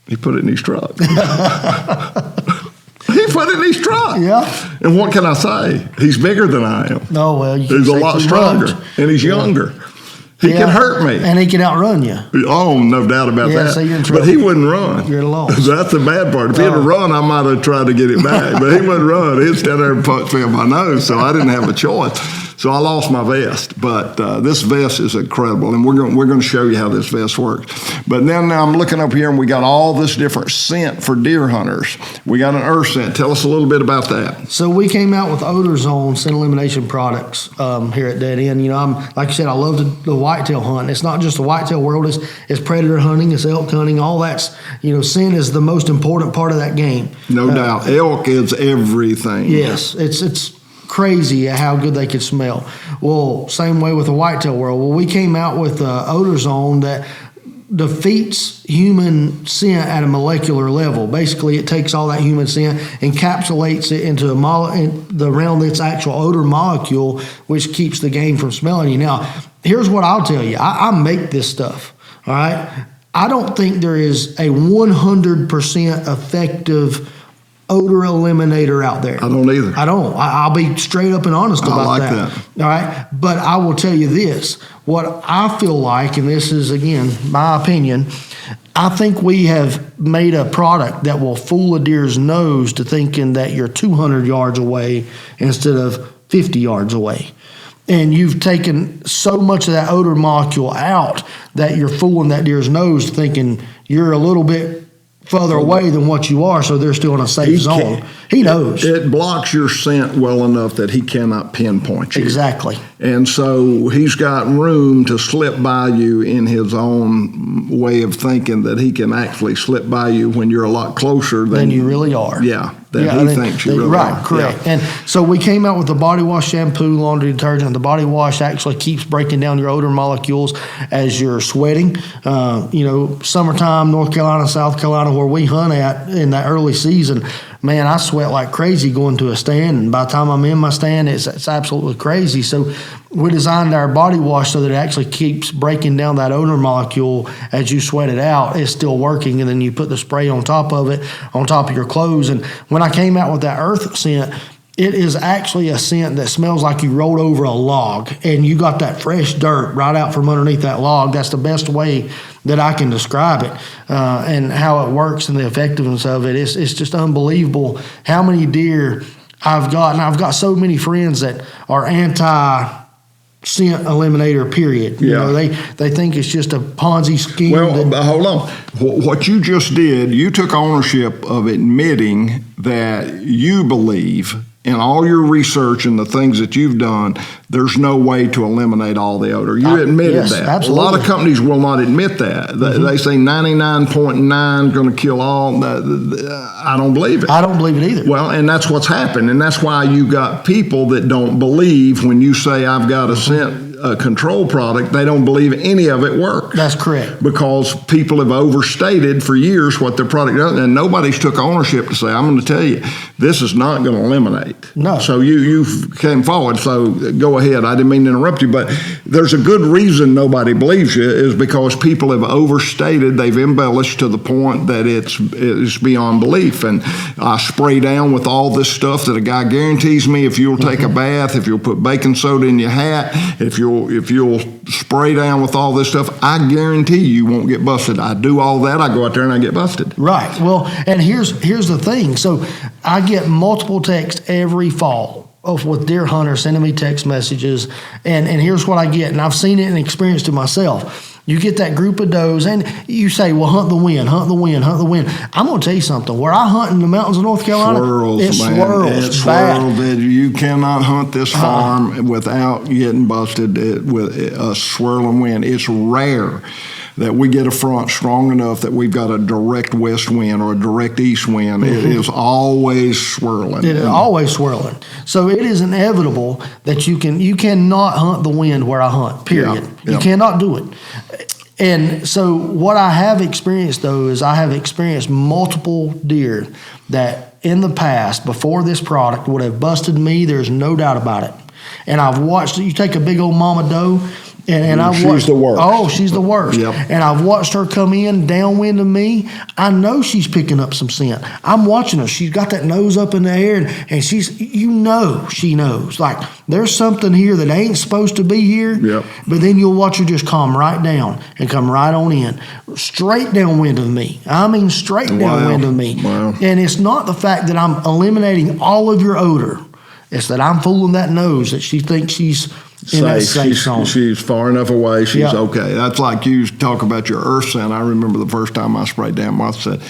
he put it in his truck. He put it in his truck. Yeah. And what can I say? He's bigger than I am. No, well, he's a lot stronger, and he's younger. He can hurt me. And he can outrun you. Oh, no doubt about that. So you're in trouble. But he wouldn't run. You're alone. That's the bad part. If he'd have run, I might have tried to get it back. But he wouldn't run. He'd stand there and punch me in my nose, so I didn't have a choice. So I lost my vest. But this vest is incredible, and we're going to show you how this vest works. But then now I'm looking up here, and we got all this different scent for deer hunters. We got an earth scent. Tell us a little bit about that. So we came out with Odor Zone scent elimination products here at Dead End. I'm like I said, I love the whitetail hunt. It's not just the whitetail world. It's predator hunting. It's elk hunting. All that's scent is the most important part of that game. No doubt, elk is everything. Yes, it's crazy how good they can smell. Well, same way with the whitetail world. Well, we came out with Odor Zone that defeats human scent at a molecular level. Basically, it takes all that human scent, encapsulates it into around its actual odor molecule, which keeps the game from smelling you. Now, here's what I'll tell you. I make this stuff, all right? I don't think there is a 100% effective odor eliminator out there. I don't either. I don't. I'll be straight up and honest about that. All right. But I will tell you this. What I feel like, and this is, again, my opinion, I think we have made a product that will fool a deer's nose to thinking that you're 200 yards away instead of 50 yards away. And you've taken so much of that odor molecule out that you're fooling that deer's nose thinking you're a little bit further away than what you are, so they're still in a safe zone. He knows. It blocks your scent well enough that he cannot pinpoint you. Exactly. And so he's got room to slip by you in his own way of thinking that he can actually slip by you when you're a lot closer than you really are. Yeah. He thinks you really right, are. Correct. Yeah. And so we came out with the body wash shampoo, laundry detergent. The body wash actually keeps breaking down your odor molecules as you're sweating. Summertime, North Carolina, South Carolina, where we hunt at in that early season, man, I sweat like crazy going to a stand. And by the time I'm in my stand, it's absolutely crazy. So we designed our body wash so that it actually keeps breaking down that odor molecule as you sweat it out. It's still working, and then you put the spray on top of it, on top of your clothes. And when I came out with that earth scent, it is actually a scent that smells like you rolled over a log and you got that fresh dirt right out from underneath that log. That's the best way that I can describe it, and how it works and the effectiveness of it. It's just unbelievable how many deer I've got. And I've got so many friends that are scent eliminator, period. You know, they think it's just a Ponzi scheme. Well, hold on. What you just did, you took ownership of admitting that you believe in all your research and the things that you've done, there's no way to eliminate all the odor. You admitted that. Absolutely. A lot of companies will not admit that. They say 99.9 going to kill all. I don't believe it. I don't believe it either. Well, and that's what's happened. And that's why you got people that don't believe when you say, I've got a scent control product, they don't believe any of it works. That's correct. Because people have overstated for years what their product does, and nobody's took ownership to say, I'm going to tell you, this is not going to eliminate. No. So you came forward, so go ahead. I didn't mean to interrupt you, but there's a good reason nobody believes you is because people have overstated, they've embellished to the point that it's beyond belief. And I spray down with all this stuff that a guy guarantees me if you'll take a bath, if you'll put baking soda in your hat, if you'll spray down with all this stuff, I guarantee you won't get busted. I do all that, I go out there and I get busted. Right. Well, and here's the thing. So I get multiple texts every fall with deer hunters sending me text messages, and here's what I get, and I've seen it and experienced it myself. You get that group of does, and you say, well, hunt the wind, hunt the wind, hunt the wind. I'm going to tell you something. Where I hunt in the mountains of North Carolina, it swirls bad. You cannot hunt this farm without getting busted with a swirling wind. It's rare that we get a front strong enough that we've got a direct west wind or a direct east wind. It is always swirling. It is always swirling. So it is inevitable that you cannot hunt the wind where I hunt, period. You cannot do it. And so what I have experienced, though, is I have experienced multiple deer that in the past, before this product, would have busted me. There's no doubt about it. And I've watched, you take a big old mama doe, and I've watched, she's the worst. Oh, she's the worst. Yep. And I've watched her come in downwind of me. I know she's picking up some scent. I'm watching her. She's got that nose up in the air, and she knows. Like, there's something here that ain't supposed to be here. Yep. But then you'll watch her just calm right down and come right on in. Straight downwind of me. I mean, straight downwind of me. Wow. And it's not the fact that I'm eliminating all of your odor. It's that I'm fooling that nose that she thinks she's in that safe zone. She's far enough away. She's okay. That's like you talk about your earth scent. I remember the first time I sprayed down, I said,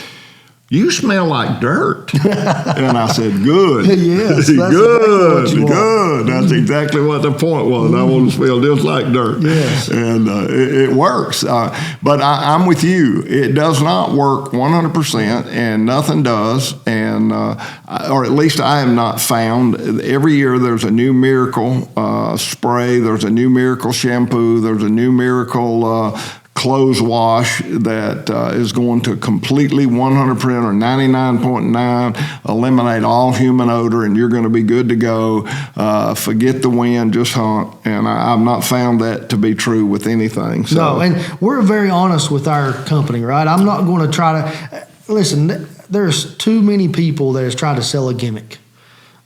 "You smell like dirt." And I said, "Good." Yes, good, exactly good. That's exactly what the point was. I want to smell just like dirt. Yes. And it works. But I'm with you. It does not work 100%, and nothing does. And or at least I have not found. Every year there's a new miracle spray. There's a new miracle shampoo. There's a new miracle clothes wash that is going to completely 100% or 99.9 eliminate all human odor, and you're going to be good to go. Forget the wind, just hunt. And I've not found that to be true with anything. So. No, and we're very honest with our company, right? I'm not going to try to listen. There's too many people that has tried to sell a gimmick.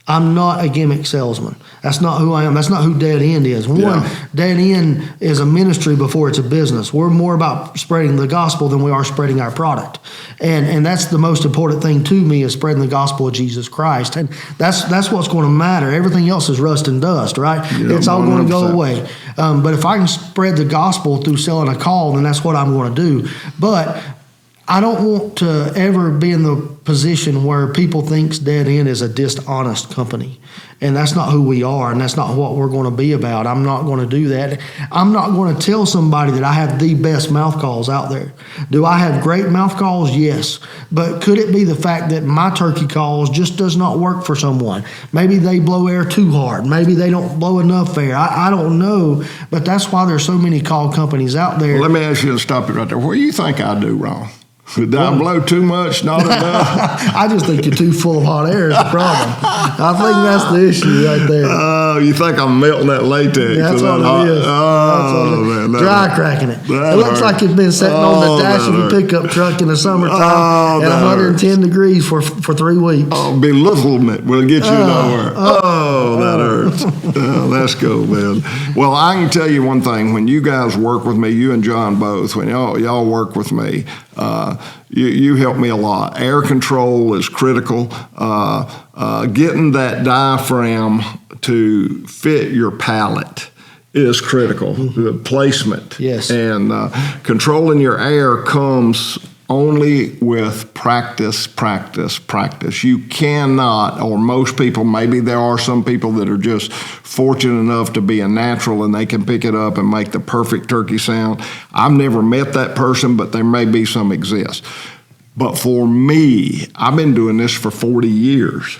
I'm not a gimmick salesman. That's not who I am. That's not who Dead End is. Dead End is a ministry before it's a business. We're more about spreading the gospel than we are spreading our product. And that's the most important thing to me, is spreading the gospel of Jesus Christ. And that's what's going to matter. Everything else is rust and dust, right? Yeah, it's all 100%. going to go away. But if I can spread the gospel through selling a call, then that's what I'm going to do. But I don't want to ever be in the position where people think Dead End is a dishonest company. And that's not who we are, and that's not what we're going to be about. I'm not going to do that. I'm not going to tell somebody that I have the best mouth calls out there. Do I have great mouth calls? Yes. But could it be the fact that my turkey calls just does not work for someone? Maybe they blow air too hard. Maybe they don't blow enough air. I don't know. But that's why there's so many call companies out there. Well, let me ask you to stop it right there. What do you think I do wrong? Did I blow too much? Not enough? I just think you're too full of hot air is the problem. I think that's the issue right there. Oh, you think I'm melting that latex? That's what it is. Oh, man. Dry cracking it. It looks like it's been sitting on the dash of a pickup truck in the summertime at 110 degrees for 3 weeks. Oh, belittlement will get you nowhere. That hurts. Let's go, man. Well, I can tell you one thing. When you guys work with me, you and John both, when y'all work with me, you help me a lot. Air control is critical. Getting that diaphragm to fit your palate is critical. The placement. Yes. And controlling your air comes only with practice. You cannot, or most people, maybe there are some people that are just fortunate enough to be a natural and they can pick it up and make the perfect turkey sound. I've never met that person, but there may be some exist. But for me, I've been doing this for 40 years,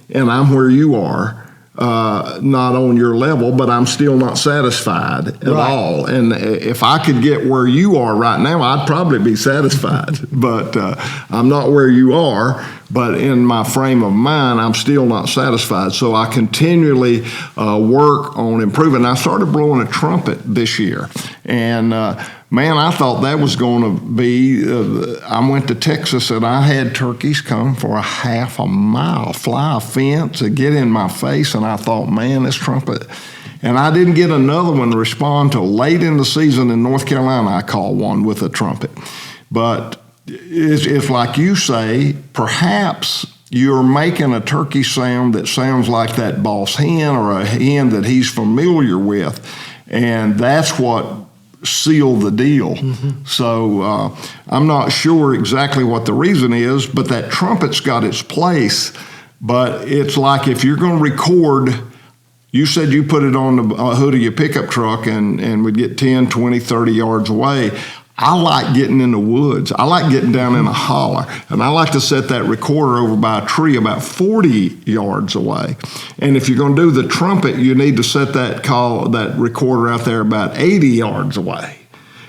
and I'm where you are. Not on your level, but I'm still not satisfied at all. And if I could get where you are right now, I'd probably be satisfied. But I'm not where you are. But in my frame of mind, I'm still not satisfied. So I continually work on improving. I started blowing a trumpet this year. And man, I thought that was going to be, I went to Texas and I had turkeys come for a half a mile, fly a fence and get in my face. And I thought, man, this trumpet. And I didn't get another one to respond till late in the season in North Carolina. I called one with a trumpet. But it's like you say, perhaps you're making a turkey sound that sounds like that boss hen or a hen that he's familiar with. And that's what sealed the deal. So I'm not sure exactly what the reason is, but that trumpet's got its place. But it's like if you're going to record, you said you put it on the hood of your pickup truck and would get 10, 20, 30 yards away. I like getting in the woods. I like getting down in a holler. And I like to set that recorder over by a tree about 40 yards away. And if you're going to do the trumpet, you need to set that recorder out there about 80 yards away.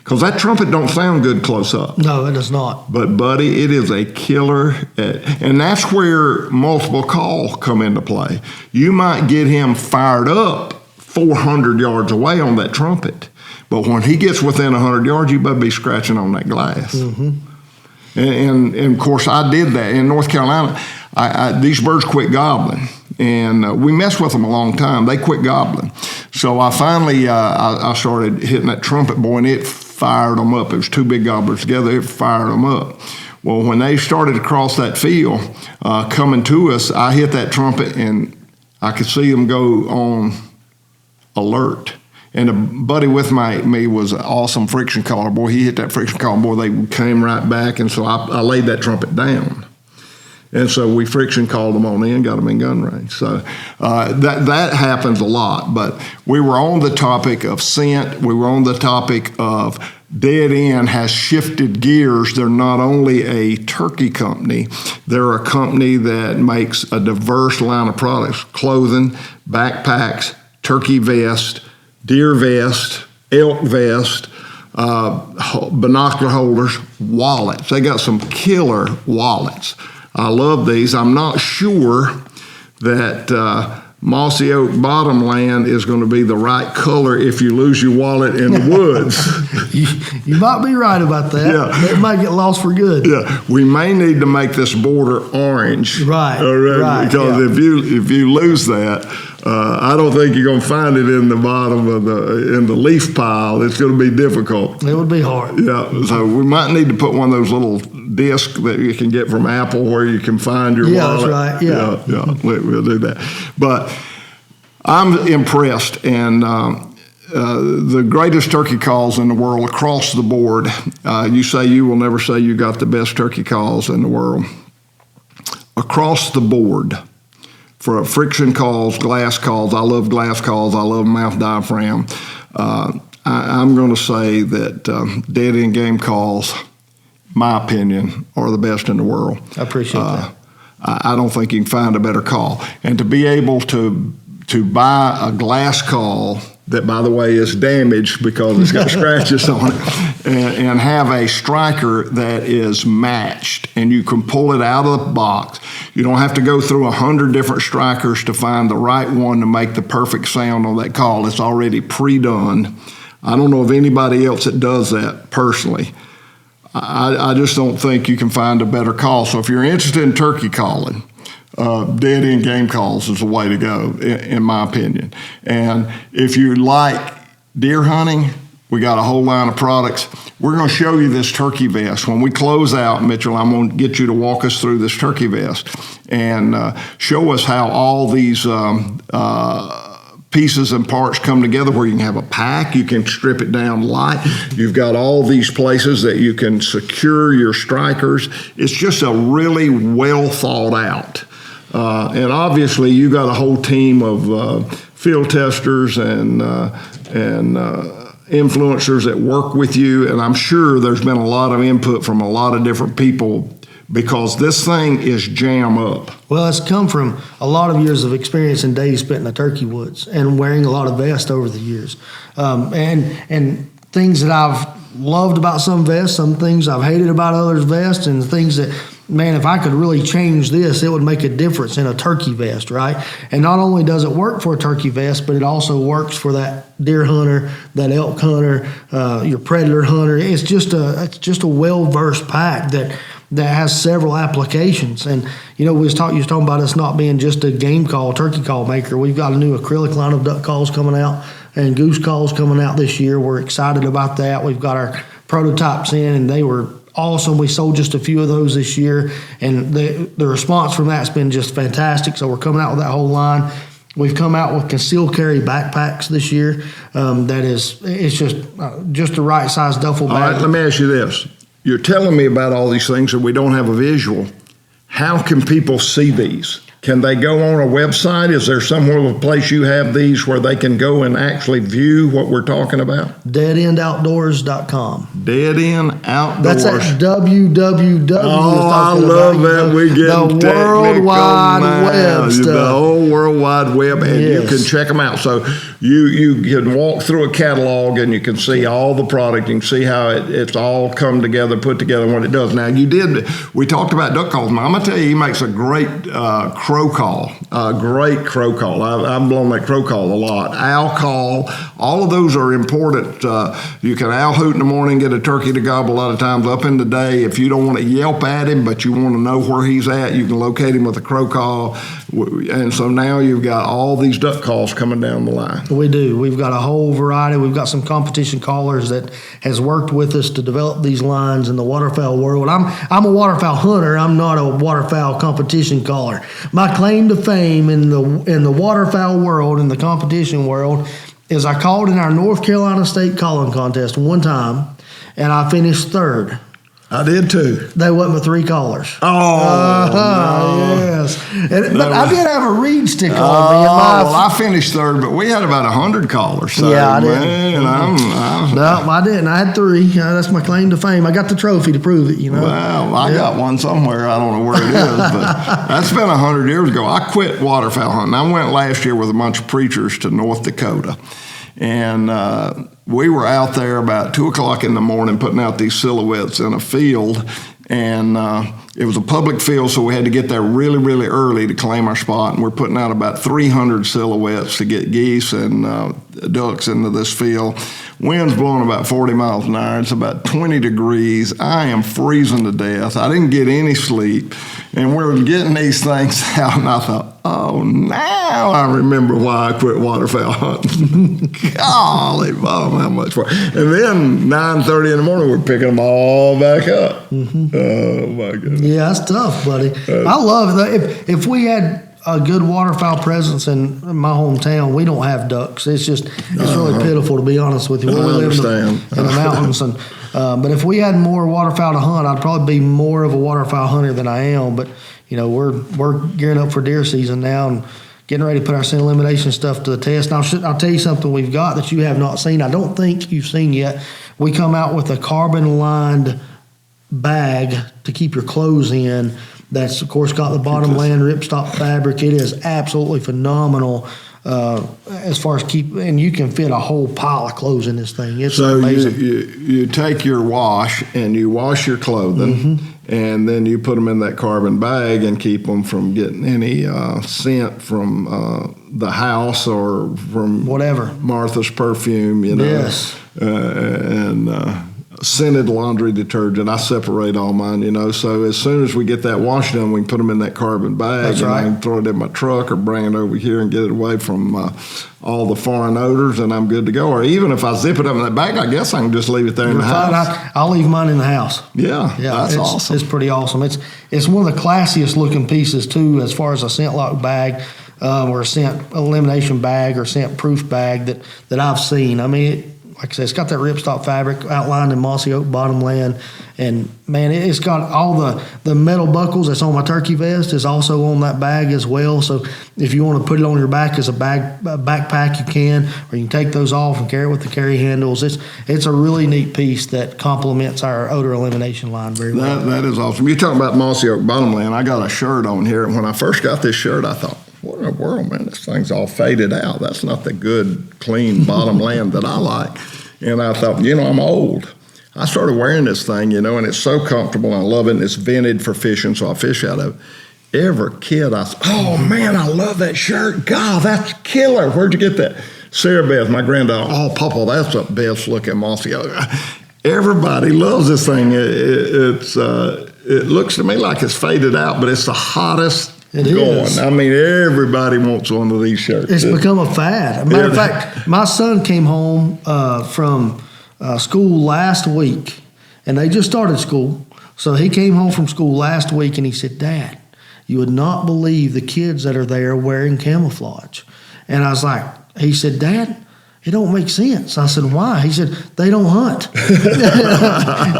Because that trumpet don't sound good close up. No, it does not. But, buddy, it is a killer. And that's where multiple calls come into play. You might get him fired up 400 yards away on that trumpet. But when he gets within 100 yards, you better be scratching on that glass. And of course, I did that. In North Carolina, these birds quit gobbling. And we messed with them a long time. They quit gobbling. So I finally, I started hitting that trumpet, boy, and it fired them up. It was two big gobblers together. It fired them up. Well, when they started to cross that field, coming to us, I hit that trumpet, and I could see them go on alert. And a buddy with me was an awesome friction caller. Boy, he hit that friction caller. Boy, they came right back. And so I laid that trumpet down. And so we friction called them on in, got them in gun range. So that happens a lot. But we were on the topic of scent. We were on the topic of Dead End has shifted gears. They're not only a turkey company, they're a company that makes a diverse line of products: clothing, backpacks, turkey vest, deer vest, elk vest, binocular holders, wallets. They got some killer wallets. I love these. I'm not sure that Mossy Oak Bottomland is going to be the right color if you lose your wallet in the woods. You might be right about that. Yeah. It might get lost for good. Yeah, we may need to make this border orange. Right. Because if you lose that, I don't think you're going to find it in the bottom of in the leaf pile. It's going to be difficult. It would be hard. Yeah, so we might need to put one of those little discs that you can get from Apple where you can find your wallet. That's right. Yeah. We'll do that. But I'm impressed, and the greatest turkey calls in the world across the board. You say you will never say you got the best turkey calls in the world. Across the board. For friction calls, glass calls, I love glass calls, I love mouth diaphragm. I'm going to say that dead end game calls, my opinion, are the best in the world. I appreciate that. I don't think you can find a better call. And to be able to buy a glass call that, by the way, is damaged because it's got scratches on it, and have a striker that is matched, and you can pull it out of the box. You don't have to go through 100 different strikers to find the right one to make the perfect sound on that call. It's already pre-done. I don't know of anybody else that does that personally. I just don't think you can find a better call. So if you're interested in turkey calling, dead end game calls is the way to go, in my opinion. And if you like deer hunting, we got a whole line of products. We're going to show you this turkey vest. When we close out, Mitchell, I'm going to get you to walk us through this turkey vest and show us how all these pieces and parts come together where you can have a pack, you can strip it down light. You've got all these places that you can secure your strikers. It's just a really well thought out. And obviously you got a whole team of field testers and influencers that work with you. And I'm sure there's been a lot of input from a lot of different people because this thing is jam up. Well, it's come from a lot of years of experience and days spent in the turkey woods and wearing a lot of vests over the years. And things that I've loved about some vests, some things I've hated about others' vests, and things that, man, if I could really change this, it would make a difference in a turkey vest, right? And not only does it work for a turkey vest, but it also works for that deer hunter, that elk hunter, your predator hunter. It's just a well-versed pack that has several applications. And, you know, you was talking about us not being just a game call, turkey call maker. We've got a new acrylic line of duck calls coming out and goose calls coming out this year. We're excited about that. We've got our prototypes in, and they were awesome. We sold just a few of those this year, and the response from that's been just fantastic. So we're coming out with that whole line. We've come out with concealed carry backpacks this year. It's just the right size duffel bag. All right, let me ask you this. You're telling me about all these things and we don't have a visual. How can people see these? Can they go on a website? Is there somewhere, a place you have these where they can go and actually view what we're talking about? Deadendoutdoors.com. Dead End Outdoors. That's at www. Oh, I love that. We get the World Wide Web stuff. The whole World Wide Web, and you can check them out. So you can walk through a catalog and you can see all the product. You can see how it's all come together, put together, and what it does. Now, we talked about duck calls. Now, I'm going to tell you, he makes a great crow call, great crow call. I've blown that crow call a lot. Owl call, all of those are important. You can owl hoot in the morning, get a turkey to gobble a lot of times up in the day. If you don't want to yelp at him, but you want to know where he's at, you can locate him with a crow call. And so now you've got all these duck calls coming down the line. We do. We've got a whole variety. We've got some competition callers that has worked with us to develop these lines in the waterfowl world. I'm a waterfowl hunter. I'm not a waterfowl competition caller. My claim to fame in the waterfowl world, in the competition world, is I called in our North Carolina State calling contest one time, and I finished third. I did too. They went with 3 callers. Oh, no. Yes. But I did have a reed stick on me. Well, I finished third, but we had about 100 callers. So, yeah, I didn't. Man, No, I didn't. I had 3. That's my claim to fame. I got the trophy to prove it, you know. Well, I got one somewhere. I don't know where it is, but that's been 100 years ago. I quit waterfowl hunting. I went last year with a bunch of preachers to North Dakota. And we were out there about 2 o'clock in the morning putting out these silhouettes in a field. And it was a public field, so we had to get there really, really early to claim our spot. And we're putting out about 300 silhouettes to get geese and ducks into this field. Wind's blowing about 40 miles an hour. It's about 20 degrees. I am freezing to death. I didn't get any sleep. And we're getting these things out, and I thought, oh, now I remember why I quit waterfowl hunting. Golly, Bob, how much for? And then 9:30 in the morning, we're picking them all back up. Mm-hmm. Oh, my goodness. Yeah, that's tough, buddy. I love it. If we had a good waterfowl presence in my hometown, we don't have ducks. It's really pitiful, to be honest with you. We live in the mountains, and but if we had more waterfowl to hunt, I'd probably be more of a waterfowl hunter than I am. But you know, we're gearing up for deer season now and getting ready to put our scent elimination stuff to the test. Now, I'll tell you something we've got that you have not seen. I don't think you've seen yet. We come out with a carbon-lined bag to keep your clothes in. That's, of course, got the bottom land ripstop fabric. It is absolutely phenomenal as far as and you can fit a whole pile of clothes in this thing. It's amazing. So you take your wash and you wash your clothing, and then you put them in that carbon bag and keep them from getting any scent from the house or from whatever Martha's perfume, you know. Yes. And scented laundry detergent. I separate all mine, you know. So as soon as we get that wash done, we can put them in that carbon bag. That's and right. I can throw it in my truck or bring it over here and get it away from all the foreign odors, and I'm good to go. Or even if I zip it up in that bag, I guess I can just leave it there in the house. I'll leave mine in the house. Yeah, that's awesome. It's pretty awesome. It's one of the classiest looking pieces too, as far as a scent lock bag. or a scent elimination bag or scent proof bag that I've seen. I mean, like I said, it's got that ripstop fabric outlined in mossy oak bottomland. And, man, it's got all the metal buckles that's on my turkey vest is also on that bag as well. So if you want to put it on your back as a backpack, you can. Or you can take those off and carry it with the carry handles. It's a really neat piece that complements our odor elimination line very well. That is awesome. You're talking about mossy oak bottomland. I got a shirt on here. And when I first got this shirt, I thought, what in the world, man? This thing's all faded out. That's not the good, clean bottomland that I like. And I thought, I'm old. I started wearing this thing, and it's so comfortable. And I love it, and it's vented for fishing, so I fish out of it. Every kid, I said, oh, man, I love that shirt. God, that's killer. Where'd you get that? Sarah Beth, my granddaughter, oh, Papa, that's the best looking mossy oak. Everybody loves this thing. It looks to me like it's faded out, but it's the hottest going. I mean, everybody wants one of these shirts. It's become a fad. Matter of fact, my son came home from school last week, and they just started school. So he came home from school last week, and he said, Dad, you would not believe the kids that are there wearing camouflage. And I was like, he said, Dad, it don't make sense. I said, why? He said, they don't hunt.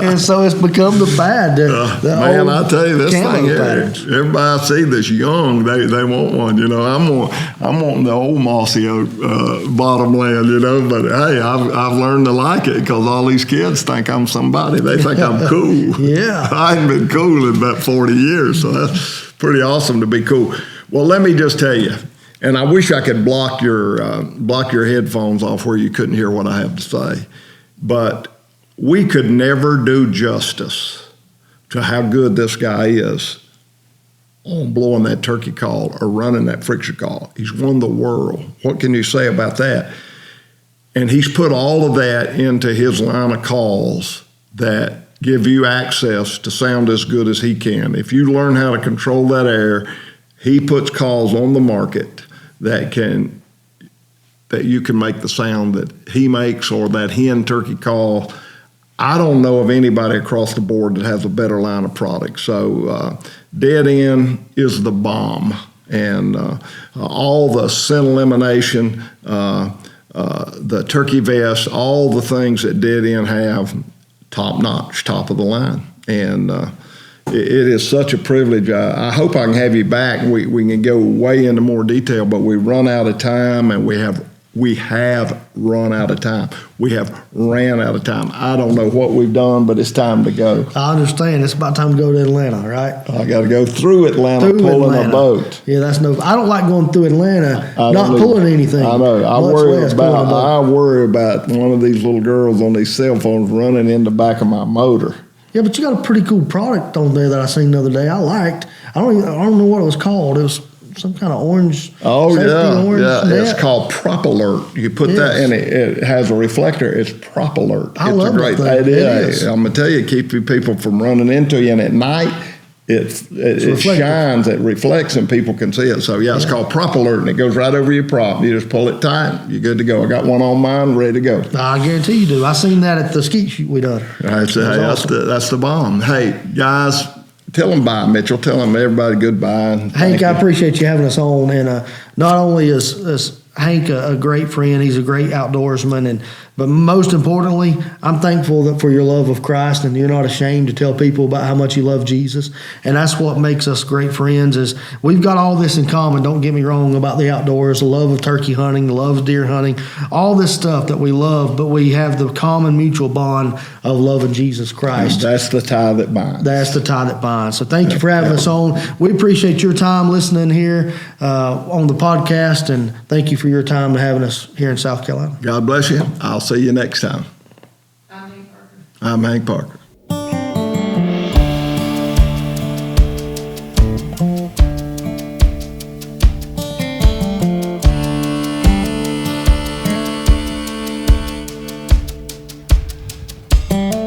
And so it's become the fad. Man, I tell you, this thing here, everybody I see that's young, they want one. I'm wanting the old mossy oak bottomland, but hey, I've learned to like it because all these kids think I'm somebody. They think I'm cool. Yeah. I ain't been cool in about 40 years, so that's pretty awesome to be cool. Well, let me just tell you, and I wish I could block your headphones off where you couldn't hear what I have to say. But we could never do justice to how good this guy is on blowing that turkey call or running that friction call. He's won the world. What can you say about that? And he's put all of that into his line of calls that give you access to sound as good as he can. If you learn how to control that air, he puts calls on the market that you can make the sound that he makes or that hen turkey call. I don't know of anybody across the board that has a better line of products. So Dead End is the bomb. And all the scent elimination, the turkey vest, all the things that Dead End have, top notch, top of the line. And it is such a privilege. I hope I can have you back. We can go way into more detail, but we run out of time, and we have run out of time. We have ran out of time. I don't know what we've done, but it's time to go. I understand. It's about time to go to Atlanta, right? I got to go through Atlanta pulling a boat. Yeah, I don't like going through Atlanta not pulling anything. I know. I worry about one of these little girls on these cell phones running in the back of my motor. Yeah, but you got a pretty cool product on there that I seen the other day. I liked. I don't know what it was called. It was some kind of orange. Oh orange yeah. net. It's called Prop Alert. You put that in it has a reflector. It's Prop Alert. I love that thing. It is. I'm gonna tell you, keep people from running into you. And at night, it shines. It reflects, and people can see it. So it's called Prop Alert, and it goes right over your prop. You just pull it tight. You're good to go. I got one on mine, ready to go. I guarantee you do. I seen that at the skeet shoot we done. That's the bomb. Hey guys. Tell them bye, Mitchell. Tell them everybody goodbye. Hank, I appreciate you having us on. And not only is Hank a great friend, he's a great outdoorsman, but most importantly, I'm thankful for your love of Christ, and you're not ashamed to tell people about how much you love Jesus. And that's what makes us great friends. Is we've got all this in common. Don't get me wrong about the outdoors, the love of turkey hunting, the love of deer hunting, all this stuff that we love. But we have the common mutual bond of loving Jesus Christ. And that's the tie that binds. That's the tie that binds. So thank you for having us on. We appreciate your time listening here on the podcast, and thank you for your time and having us here in South Carolina. God bless you. I'll see you next time. I'm Hank Parker.